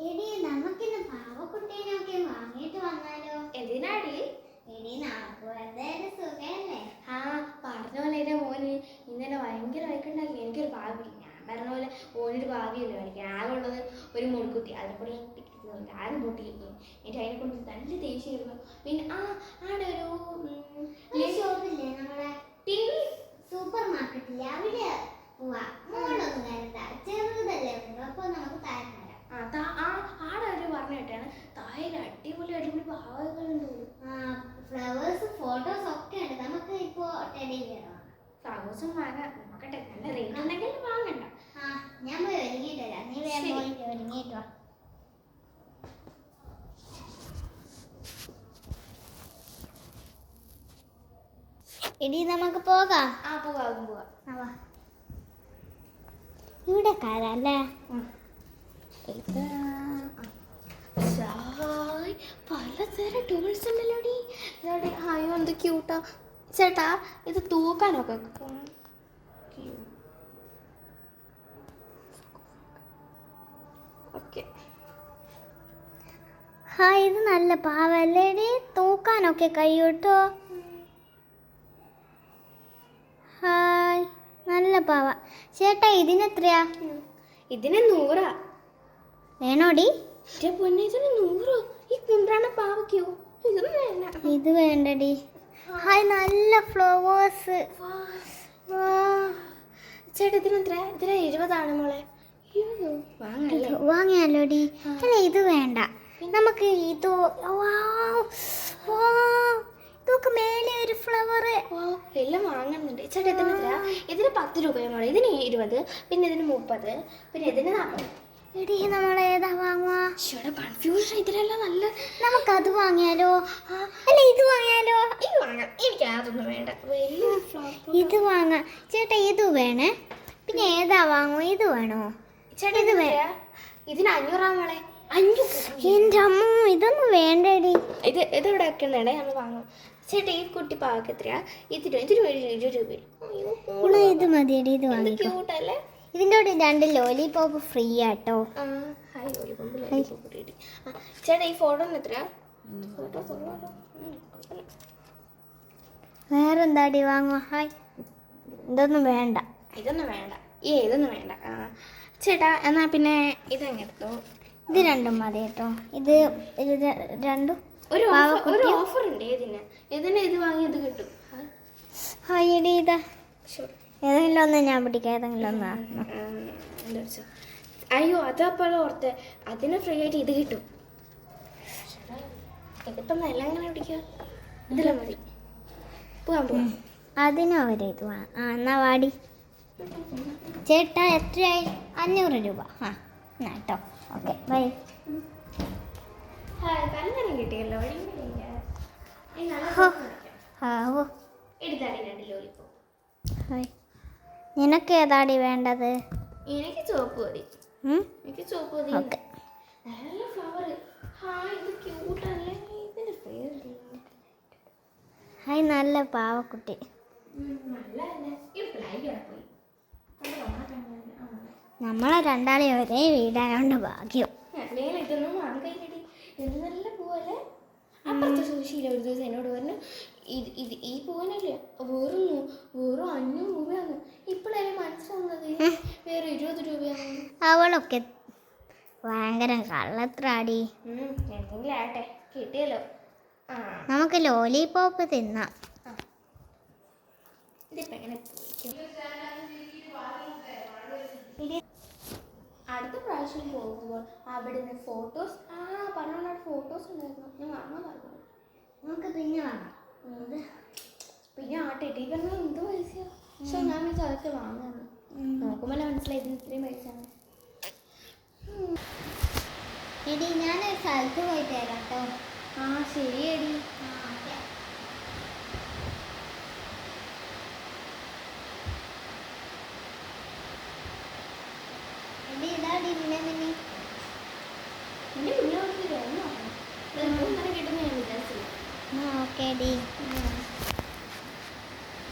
എടി നമുക്കിന്ന് പാവക്കുട്ടീനൊക്കെ വാങ്ങിയിട്ട് വന്നാലോ? എന്തിനാടി? എടി നമുക്ക് വെറുതെ ഒരു സുഖല്ലേ? ആ പറഞ്ഞ പോലെ എൻ്റെ മോന് ഇന്നലെ ഭയങ്കര വഴക്കുണ്ടാക്കി. എനിക്കൊരു ഭാവി, ഞാൻ പറഞ്ഞ പോലെ ഓനൊരു ഭാവിയല്ലേ കളിക്കാൻ. ആകെ ഉള്ളത് ഒരു മുൻകുത്തി, അതിനെക്കൂടെ ആരും പൊട്ടിയിരിക്കും. എനിക്ക് അതിനെ കൊണ്ട് നല്ല ദേഷ്യമായിരുന്നു. പിന്നെ ആടെ ഒരു ഷോപ്പില്ലേ, നമ്മളെ സൂപ്പർ മാർക്കറ്റില്ലേ, അവിടെ പോവാ. മോളൊന്നും കരുത, ചെറുതല്ലേ ഉള്ളൂ, അപ്പൊ നമുക്ക് താഴെ ആടെ ഒരു പറഞ്ഞ കേട്ടാണ് താഴെ അടിപൊളി അടിപൊളി ഭാവങ്ങളുണ്ട്. ഫ്ലവേഴ്സ് ഫോട്ടോസ് ഒക്കെ ഉണ്ട്. നമുക്ക് ഇപ്പോ ടെഡി ബിയർ ഫ്ലവേഴ്സും വാങ്ങാം, നോക്കട്ടെ. നല്ല റേറ്റ് ഉണ്ടെങ്കിൽ വാങ്ങണ്ട. ഞാൻ പോയി ഒരുങ്ങിയിട്ട് വരാം. നീ വേഗം പോയിട്ട് ഒരുങ്ങിയിട്ട് വാ. എടി നമുക്ക് പോകാം. പോകാം. ഇവിടെ കാരല്ലേ? പലതരം ടൂൾസ് ഉണ്ടല്ലോടി. അയ്യോ എന്ത് ക്യൂട്ടാ ചേട്ടാ. ഇത് തൂക്കാനൊക്കെ ഓക്കെ. ഇത് നല്ല പാവല്ലേടി, തൂക്കാനൊക്കെ കഴിയൂട്ടോ. ഹായ്, നല്ല പാവ. ചേട്ടാ ഇതിനെത്രയാ? ഇതിന് 100. വേണോടി? പൊന്നെ, ഇതിന് 100. ഈ കുന്ത്രാണ പാവയ്ക്കോ? ഇതൊന്നും വേണ്ട. ഇത് വേണ്ടടി. ഹായ്, നല്ല ഫ്ലവേഴ്സ്. ചേട്ടാ ഇതിനെത്ര? ഇതിന് 20 മോളെ. വാങ്ങിയാലോടി. അല്ല ഇത് വേണ്ട, നമുക്ക് ഇത്. ഇതൊക്കെ മേലെ ഒരു ഫ്ലവർ എല്ലാം വാങ്ങുന്നുണ്ട്. ചേട്ടാ ഇതിനെത്ര? ഇതിന് 10 രൂപ മോളെ. ഇതിന് 20, പിന്നെ ഇതിന് 30, പിന്നെ ഇതിന് 40. എടി നമ്മൾ ഏതാ വാങ്ങുക? കൺഫ്യൂഷൻ. ഇതിലെല്ലാം നല്ല. നമുക്കത് വാങ്ങിയാലോ? അല്ല ഇത് വാങ്ങിയാലോ? ഇത് വാങ്ങാം. എനിക്ക് അതൊന്നും വേണ്ട. ഇത് വാങ്ങാം. ചേട്ടാ ഇത് വേണേ. പിന്നെ ഏതാ വാങ്ങും? ഇത് വേണോ? ചേട്ടാ ഇത് വേണ്ട. ഇതിന് 500 മോളെ. 500. എൻ്റെ അമ്മ, ഇതൊന്നും വേണ്ടടി. ഇതിവിടെ വെക്കുന്നേ നമ്മൾ വാങ്ങും. ചേട്ടാ ഈ കുട്ടി പാവക്ക് എത്രയാ? ഇതിന് 20 രൂപ. ഇത് മതിയടി, ഇത് വാങ്ങി. ക്യൂട്ടല്ലേ? ഇതിൻ്റെ കൂടെ 2 ലോലിപോപ്പ് ഫ്രീ ആട്ടോ. ചേട്ടാ ഈ ഫോട്ടോ എത്രയാ? വേറെന്താടി വാങ്ങുക? ഹായ്, ഇതൊന്നും വേണ്ട. ഇതൊന്നും വേണ്ട. ചേട്ടാ എന്നാ പിന്നെ ഇതെങ്ങനെ എടുത്തോ? ഇത് 2 മതി കേട്ടോ. ഇത് 2 ഒരു ഓഫർ ഉണ്ട്. ഇതിന് ഇത് വാങ്ങി ഇത് കിട്ടും. ഹായ് എടി, ഇതാ ഏതെങ്കിലും ഒന്ന് ഞാൻ പിടിക്കാം. ഏതെങ്കിലും ഒന്ന്. അയ്യോ അതപ്പോൾ ഓർത്ത്, അതിന് ഫ്രീ ആയിട്ട് ഇത് കിട്ടും. ഇതിപ്പം എല്ലാം അങ്ങനെ പിടിക്കുക. ഇതെല്ലാം മതി. പോകാം. അതിനും അവര് ഇത് എന്നാ വാടി. ചേട്ടാ എത്രയായി? 500 രൂപ. കേട്ടോ. Okay, bye. കല്യാണം കിട്ടിയല്ലോ. ഹായ്, നിനക്ക് ഏതാടി വേണ്ടത്? എനിക്ക് ചുവപ്പ് മതി. ഓക്കെ. നല്ല ഫ്ലവർ. ഹായ്, നല്ല പാവക്കുട്ടി. നമ്മളെ രണ്ടാളെയും ഒരേ വീടായോണ്ട് ഭാഗ്യം. ഇതൊന്നും വാങ്ങിക്കഴിഞ്ഞടി. ഇത് നല്ല പൂവല്ലേ? അപ്പുറത്തെ സുശീല ഒരു ദിവസം എന്നോട് പറഞ്ഞു, ഈ പൂവനല്ലേ വെറും 500 രൂപയാണ്. ഇപ്പോഴല്ലേ മനസ്സിലാവുന്നത് വേറെ 20 രൂപയാണ്. അവളൊക്കെ ഭയങ്കര കള്ളത്രാടി. എന്തെങ്കിലും ആട്ടെ, കിട്ടിയല്ലോ. നമുക്ക് ലോലിപോപ്പ് തിന്നാം. ഇതിപ്പോ എങ്ങനെ അടുത്ത പ്രാവശ്യം പോകുമ്പോൾ അവിടുന്ന് ഫോട്ടോസ് പറഞ്ഞ ഫോട്ടോസ് ഉണ്ടായിരുന്നു. ഞാൻ വാങ്ങാൻ പറഞ്ഞു. നമുക്ക് പിന്നെ വാങ്ങാം. പിന്നെ ടെഡി പറഞ്ഞാൽ എന്ത് പൈസയാ? പക്ഷെ ഞാൻ വിളിച്ച് അതൊക്കെ വാങ്ങാണ്. നോക്കുമ്പോൾ മനസ്സിലായി ഇതിന് ഇത്രയും പൈസയാണ്. എടി ഞാനൊരു സ്ഥലത്ത് പോയിട്ട് തരാം കേട്ടോ. ശരിയടി. എടി ഇതാടി പിന്നെ എൻ്റെ കുഞ്ഞു കിട്ടുന്ന ഞാൻ വിചാരിച്ചില്ല. Okay D.